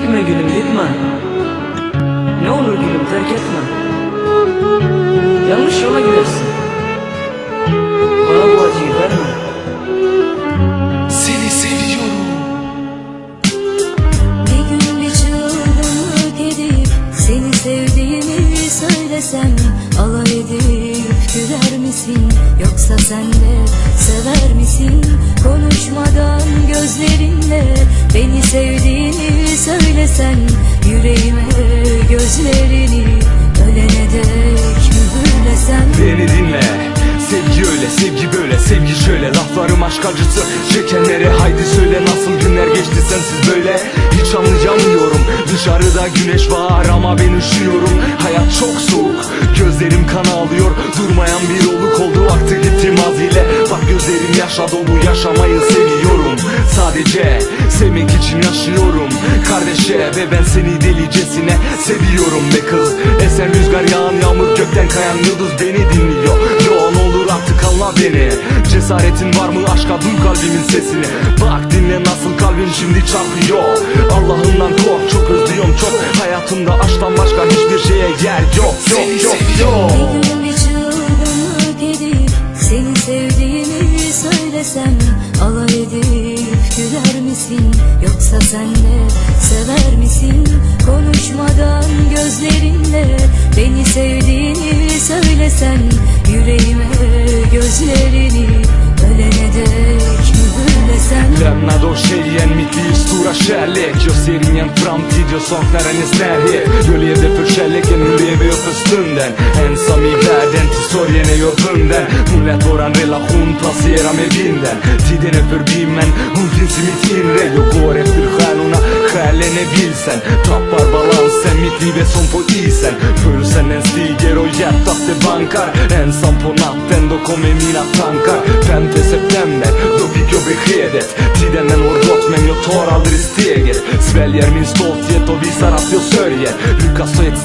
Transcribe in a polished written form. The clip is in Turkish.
Gitme gülüm gitme. Ne olur gülüm terk etme. Yanlış yola gidersin. Bana bu acıyı verme. Seni seviyorum. Bir gün bir çılgınlık edip seni sevdiğimi söylesem, alay edip güler misin? Yoksa sen de sever misin? Konuşmadan gözlerinle beni sevdiğini söylesen, yüreğime gözlerini ölene dek mühürlesem. Beni dinle. Sevgi öyle, sevgi böyle, sevgi şöyle. Laflarım aşk acısı çekenlere haydi söyle. Nasıl günler geçti sensiz böyle, hiç anlayamıyorum. Dışarıda güneş var ama ben üşüyorum. Hayat çok soğuk, gözlerim kan ağlıyor. Durmayan bir oluk oldu, vakti gitti maziyle. Bak gözlerim yaşa dolu, yaşamayı seviyorum. Sadece sevmek için yaşıyorum kardeşe, ve ben seni delicesine seviyorum be kız. Esen rüzgar, yağan yağmur, gökten kayan yıldız beni dinliyor. Yoğun olur artık anla beni. Cesaretin var mı aşka, duy kalbimin sesini. Bak dinle nasıl kalbim şimdi çarpıyor. Allah'ından kork, çok özlüyorum çok. Hayatımda aşktan başka hiçbir şeye yer yok. Yok yok yok. Bir gün bir çılgınlık edip seni sevdiğimi söylesem, alay edip güler misin? Yoksa sen de sever misin? Konuşmadan gözlerinle beni sevdiğini söylesen, yüreğime gözlerini ölene dek mühürlesem. Lämna då tjejen mitt livs stora kärlek. Jag ser ingen framtid, jag saknar hennes närhet. Jag levde för kärleken, nu lever jag för stunden. Ensam i världen, till sorgen är jag bunden. Hon lät våran relation passera med vinden. Tiden är förbi men hon finns i mitt inre. Jag går efter stjärnorna, själen är vilsen. Tappar balansen, mitt liv är som på isen. Pulsen den stiger och hjärtat det bankar. Ensam på natten, då kommer mina tankar. 5 september, då fick jag beskedet. Tiden den har gått men jag tar aldrig steget. Sväljer min stolthet och visar att jag sörjer. Lyckas ta ett